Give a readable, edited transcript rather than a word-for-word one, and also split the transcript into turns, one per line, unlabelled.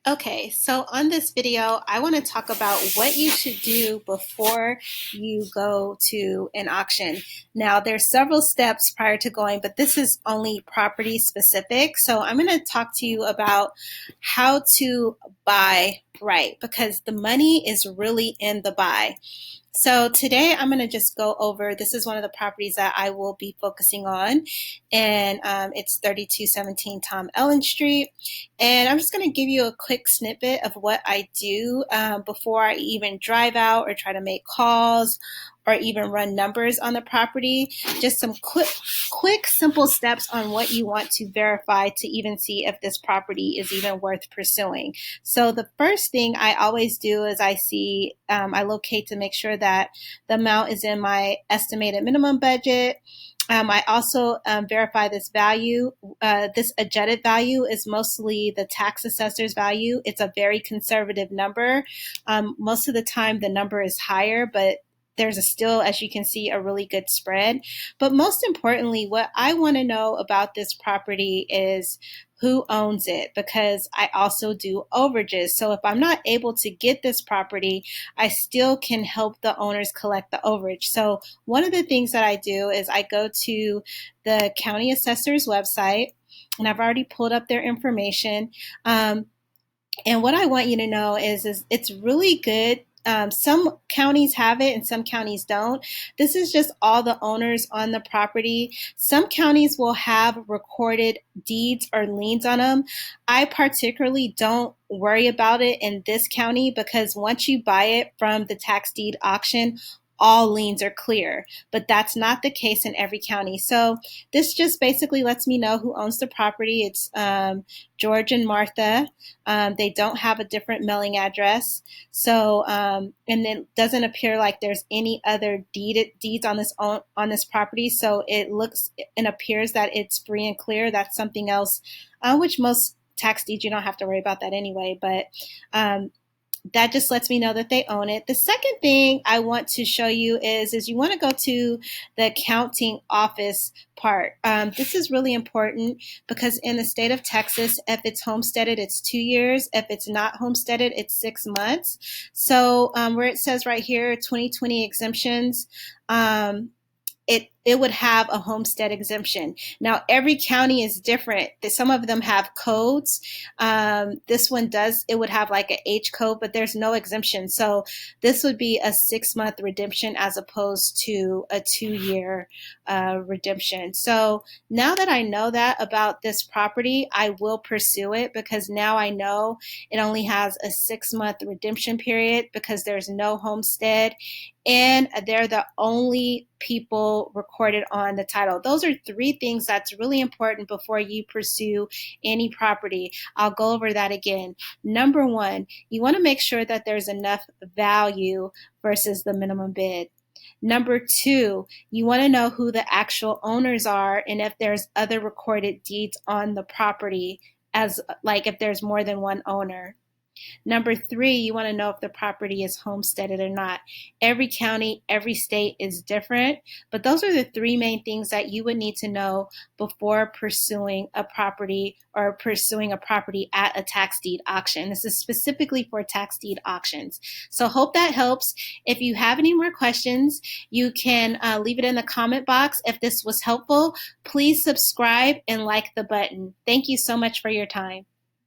Okay, so on this video, I want to talk about what you should do before you go to an auction. Now, there's several steps prior to going, but this is only property specific. So I'm going to talk to you about how to buy right because the money is really in the buy. So today I'm going to just go over, this is one of the properties that I will be focusing on, and it's 3217 Tom Ellen Street. And I'm just going to give you a quick snippet of what I do before I even drive out or try to make calls or even run numbers on the property. Just some quick, simple steps on what you want to verify to even see if this property is even worth pursuing. So the first thing I always do is I locate to make sure that the amount is in my estimated minimum budget. I also verify this value. This adjusted value is mostly the tax assessor's value. It's a very conservative number. Most of the time the number is higher, but there's still, as you can see, a really good spread. But most importantly, what I want to know about this property is who owns it, because I also do overages. So if I'm not able to get this property, I still can help the owners collect the overage. So one of the things that I do is I go to the county assessor's website, and I've already pulled up their information. And what I want you to know is it's really good. Some counties have it and some counties don't. This is just all the owners on the property. Some counties will have recorded deeds or liens on them. I particularly don't worry about it in this county because once you buy it from the tax deed auction, all liens are clear, but that's not the case in every county. So this just basically lets me know who owns the property. It's George and Martha. They don't have a different mailing address. So, and it doesn't appear like there's any other deeds on this property. So it looks and appears that it's free and clear. That's something else, which most tax deeds, you don't have to worry about that anyway. But that just lets me know that they own it. The second thing I want to show you is you want to go to the accounting office part. This is really important because in the state of Texas, if it's homesteaded, it's 2 years. If it's not homesteaded, it's 6 months. So where it says right here, 2020 exemptions, it would have a homestead exemption. Now, every county is different. Some of them have codes. This one does, it would have like an H code, but there's no exemption. So this would be a 6-month redemption as opposed to a 2-year redemption. So now that I know that about this property, I will pursue it because now I know it only has a 6-month redemption period because there's no homestead and they're the only people recorded on the title. Those are 3 things that's really important before you pursue any property. I'll go over that again. Number 1, you want to make sure that there's enough value versus the minimum bid. Number 2, you want to know who the actual owners are and if there's other recorded deeds on the property, as like if there's more than one owner. Number 3, you want to know if the property is homesteaded or not. Every county, every state is different, but those are the 3 main things that you would need to know before pursuing a property or pursuing a property at a tax deed auction. This is specifically for tax deed auctions. So hope that helps. If you have any more questions, you can leave it in the comment box. If this was helpful, please subscribe and like the button. Thank you so much for your time.